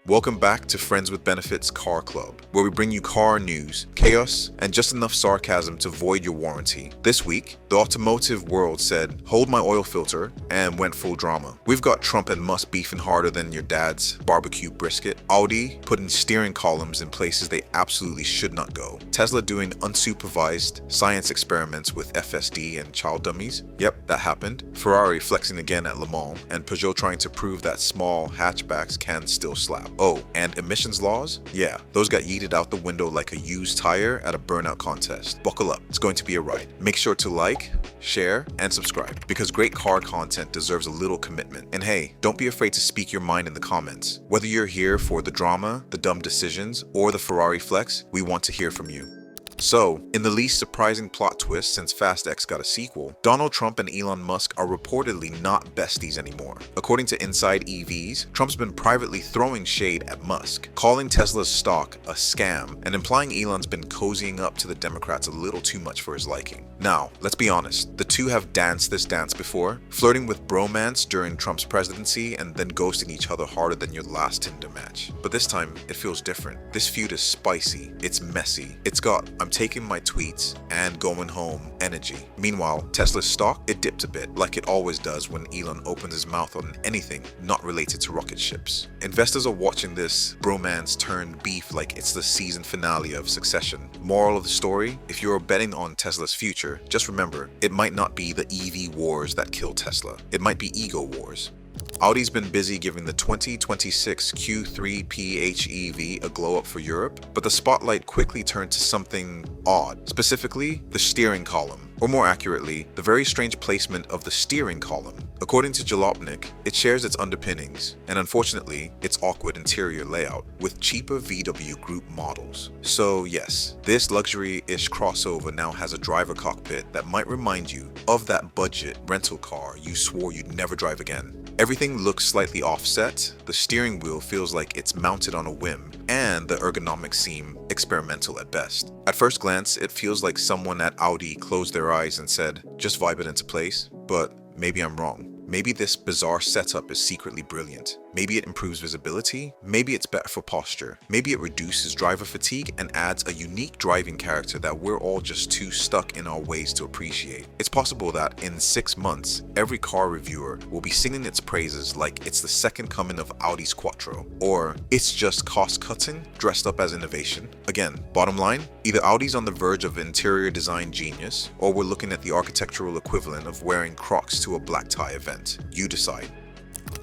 Welcome back to Friends with Benefits Car Club, where we bring you car news, chaos, and just enough sarcasm to void your warranty. This week, the automotive world said, "Hold my oil filter," and went full drama. We've got Trump and Musk beefing harder than your dad's barbecue brisket, Audi putting steering columns in places they absolutely should not go, Tesla doing unsupervised science experiments with FSD and child dummies. Yep, that happened. Ferrari flexing again at Le Mans, and Peugeot trying to prove that small hatchbacks can still slap. Oh, and emissions laws? Yeah, those got yeeted out the window like a used tire at a burnout contest. Buckle up, it's going to be a ride. Make sure to like, share, and subscribe, because great car content deserves a little commitment. And hey, don't be afraid to speak your mind in the comments. Whether you're here for the drama, the dumb decisions, or the Ferrari flex, we want to hear from you. So, in the least surprising plot twist since Fast X got a sequel, Donald Trump and Elon Musk are reportedly not besties anymore. According to InsideEVs, Trump's been privately throwing shade at Musk, calling Tesla's stock a scam, and implying Elon's been cozying up to the Democrats a little too much for his liking. Now, let's be honest, the two have danced this dance before, flirting with bromance during Trump's presidency and then ghosting each other harder than your last Tinder match. But this time, it feels different. This feud is spicy, it's messy, it's got "I'm taking my tweets and going home" energy. Meanwhile, Tesla's stock, it dipped a bit, like it always does when Elon opens his mouth on anything not related to rocket ships. Investors are watching this bromance turn beef like it's the season finale of Succession. Moral of the story, if you're betting on Tesla's future, just remember, it might not be the EV wars that kill Tesla. It might be ego wars. Audi's been busy giving the 2026 Q3 PHEV a glow up for Europe, but the spotlight quickly turned to something odd, specifically the steering column, or more accurately, the very strange placement of the steering column. According to Jalopnik, it shares its underpinnings, and unfortunately, its awkward interior layout, with cheaper VW Group models. So yes, this luxury-ish crossover now has a driver cockpit that might remind you of that budget rental car you swore you'd never drive again. Everything looks slightly offset, the steering wheel feels like it's mounted on a whim, and the ergonomics seem experimental at best. At first glance, it feels like someone at Audi closed their eyes and said, "Just vibe it into place," but maybe I'm wrong. Maybe this bizarre setup is secretly brilliant. Maybe it improves visibility, maybe it's better for posture, maybe it reduces driver fatigue and adds a unique driving character that we're all just too stuck in our ways to appreciate. It's possible that in 6 months, every car reviewer will be singing its praises like it's the second coming of Audi's Quattro, or it's just cost-cutting dressed up as innovation. Again, bottom line, either Audi's on the verge of interior design genius, or we're looking at the architectural equivalent of wearing Crocs to a black tie event. You decide.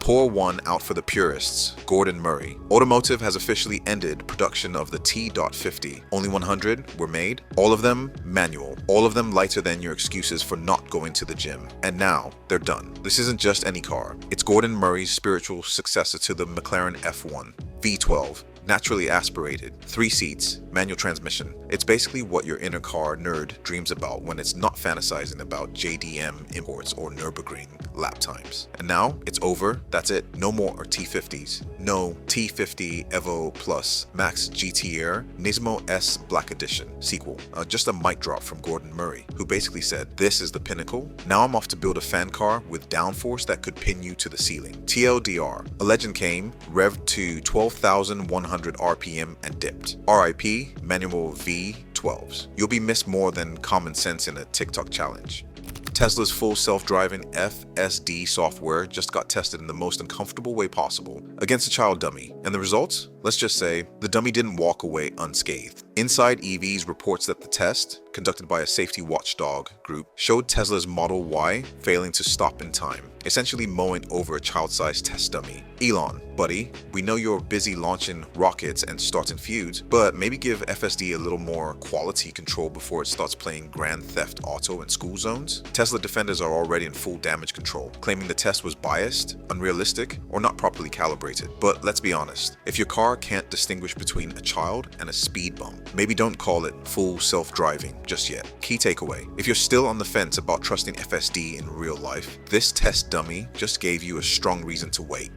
Pour one out for the purists, Gordon Murray. Automotive has officially ended production of the T.50. Only 100 were made, all of them manual, all of them lighter than your excuses for not going to the gym. And now, they're done. This isn't just any car. It's Gordon Murray's spiritual successor to the McLaren F1, V12. Naturally aspirated, 3 seats, manual transmission. It's basically what your inner car nerd dreams about when it's not fantasizing about JDM imports or Nürburgring lap times. And now it's over, that's it, no more T50s. No T50 Evo Plus Max GTR Nismo S Black Edition sequel. Just a mic drop from Gordon Murray, who basically said, "This is the pinnacle. Now I'm off to build a fan car with downforce that could pin you to the ceiling." TLDR, a legend came, revved to 12,100 RPM and dipped. RIP, manual V12s. You'll be missed more than common sense in a TikTok challenge. Tesla's full self-driving FSD software just got tested in the most uncomfortable way possible against a child dummy. And the results? Let's just say, the dummy didn't walk away unscathed. InsideEVs reports that the test, conducted by a safety watchdog group, showed Tesla's Model Y failing to stop in time, essentially mowing over a child-sized test dummy. Elon, buddy, we know you're busy launching rockets and starting feuds, but maybe give FSD a little more quality control before it starts playing Grand Theft Auto in school zones. Tesla defenders are already in full damage control, claiming the test was biased, unrealistic, or not properly calibrated. But let's be honest, if your car can't distinguish between a child and a speed bump, maybe don't call it full self-driving just yet. Key takeaway, if you're still on the fence about trusting FSD in real life, this test dummy just gave you a strong reason to wait.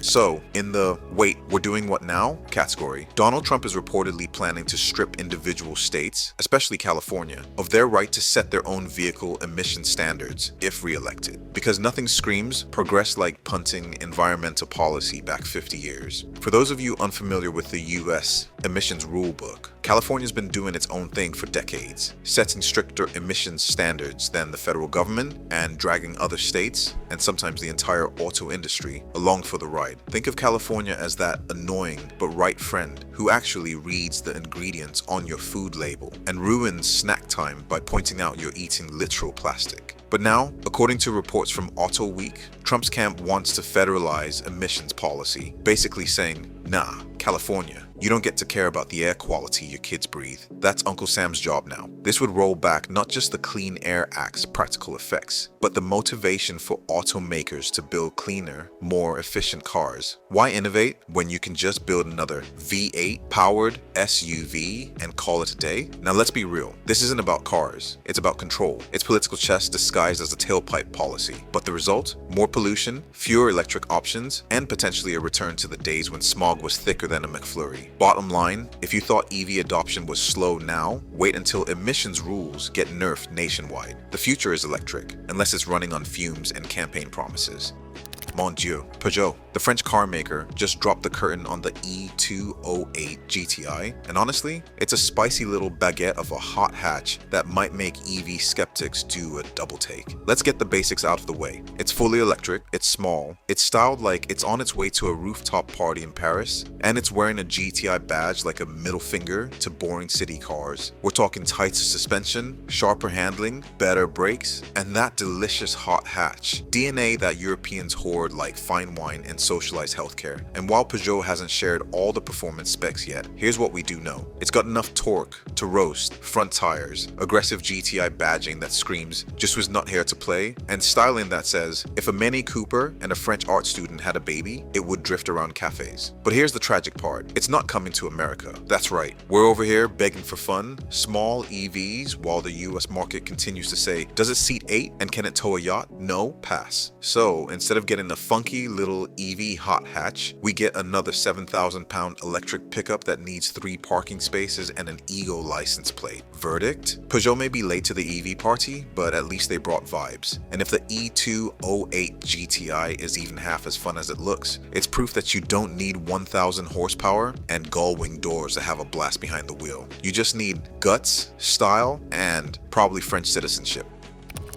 So, in the "wait, we're doing what now" category, Donald Trump is reportedly planning to strip individual states, especially California, of their right to set their own vehicle emission standards if re-elected. Because nothing screams progress like punting environmental policy back 50 years. For those of you unfamiliar with the US emissions rulebook, California's been doing its own thing for decades, setting stricter emissions standards than the federal government and dragging other states, and sometimes the entire auto industry, along for the ride. Think of California as that annoying but right friend who actually reads the ingredients on your food label and ruins snack time by pointing out you're eating literal plastic. But now, according to reports from Auto Week, Trump's camp wants to federalize emissions policy, basically saying, nah, California, you don't get to care about the air quality your kids breathe. That's Uncle Sam's job now. This would roll back not just the Clean Air Act's practical effects, but the motivation for automakers to build cleaner, more efficient cars. Why innovate when you can just build another V8 powered SUV and call it a day? Now let's be real, this isn't about cars, it's about control. It's political chess disguised as a tailpipe policy. But the result? More pollution, fewer electric options, and potentially a return to the days when smog was thicker than a McFlurry. Bottom line, if you thought EV adoption was slow now, wait until emissions rules get nerfed nationwide. The future is electric, unless it's running on fumes and campaign promises. Mon Dieu, Peugeot, the French car maker, just dropped the curtain on the E208 GTI, and honestly, it's a spicy little baguette of a hot hatch that might make EV skeptics do a double take. Let's get the basics out of the way. It's fully electric, it's small, it's styled like it's on its way to a rooftop party in Paris, and it's wearing a GTI badge like a middle finger to boring city cars. We're talking tighter suspension, sharper handling, better brakes, and that delicious hot hatch. DNA that Europeans hoard like fine wine and socialized healthcare. And while Peugeot hasn't shared all the performance specs yet, here's what we do know. It's got enough torque to roast, front tires, aggressive GTI badging that screams, just was not here to play, and styling that says, if a Mini Cooper and a French art student had a baby, it would drift around cafes. But here's the tragic part. It's not coming to America. That's right. We're over here begging for fun, small EVs, while the US market continues to say, does it seat 8 and can it tow a yacht? No, pass. So instead of getting the funky little EV hot hatch, we get another 7,000-pound electric pickup that needs 3 parking spaces and an ego license plate. Verdict? Peugeot may be late to the EV party, but at least they brought vibes. And if the E208 GTI is even half as fun as it looks, it's proof that you don't need 1,000 horsepower and gull-wing doors to have a blast behind the wheel. You just need guts, style, and probably French citizenship.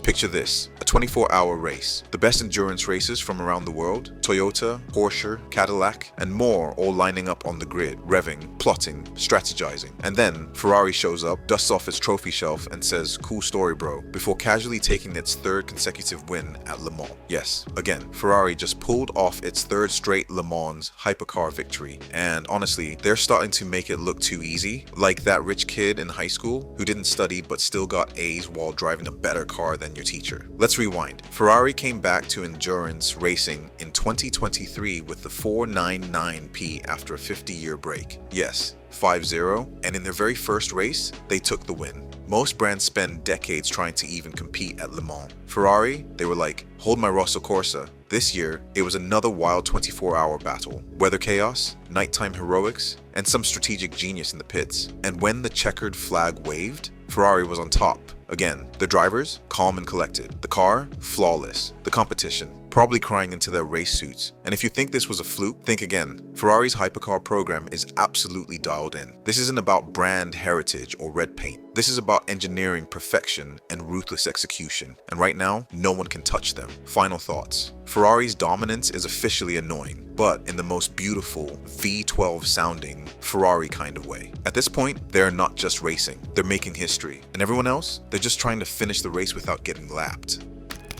Picture this, a 24-hour race. The best endurance races from around the world, Toyota, Porsche, Cadillac, and more all lining up on the grid, revving, plotting, strategizing. And then Ferrari shows up, dusts off its trophy shelf and says, cool story bro, before casually taking its 3rd consecutive win at Le Mans. Yes, again, Ferrari just pulled off its 3rd straight Le Mans hypercar victory. And honestly, they're starting to make it look too easy, like that rich kid in high school who didn't study but still got A's while driving a better car than your teacher. Let's rewind. Ferrari came back to endurance racing in 2023 with the 499P after a 50-year break. Yes, 5-0, and in their very first race, they took the win. Most brands spend decades trying to even compete at Le Mans. Ferrari, they were like, hold my Rosso Corsa. This year, it was another wild 24-hour battle. Weather chaos, nighttime heroics, and some strategic genius in the pits. And when the checkered flag waved, Ferrari was on top. Again, the drivers, calm and collected. The car, flawless. The competition, probably crying into their race suits. And if you think this was a fluke, think again. Ferrari's hypercar program is absolutely dialed in. This isn't about brand heritage or red paint. This is about engineering perfection and ruthless execution. And right now, no one can touch them. Final thoughts. Ferrari's dominance is officially annoying, but in the most beautiful V12 sounding Ferrari kind of way. At this point, they're not just racing, they're making history. And everyone else, they're just trying to finish the race without getting lapped.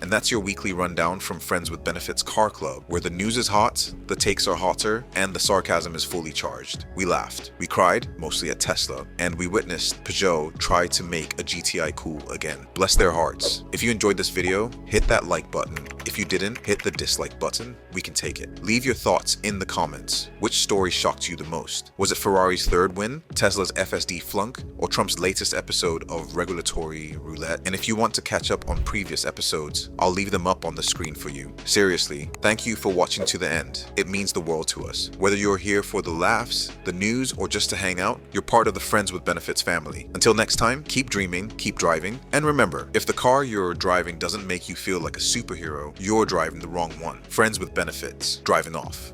And that's your weekly rundown from Friends with Benefits Car Club, where the news is hot, the takes are hotter, and the sarcasm is fully charged. We laughed, we cried, mostly at Tesla, and we witnessed Peugeot try to make a GTI cool again. Bless their hearts. If you enjoyed this video, hit that like button. If you didn't, hit the dislike button. We can take it. Leave your thoughts in the comments. Which story shocked you the most? Was it Ferrari's 3rd win, Tesla's FSD flunk, or Trump's latest episode of regulatory roulette? And if you want to catch up on previous episodes, I'll leave them up on the screen for you. Seriously, thank you for watching to the end. It means the world to us. Whether you're here for the laughs, the news, or just to hang out, you're part of the Friends with Benefits family. Until next time, keep dreaming, keep driving, and remember, if the car you're driving doesn't make you feel like a superhero, you're driving the wrong one. Friends with Benefits, driving off.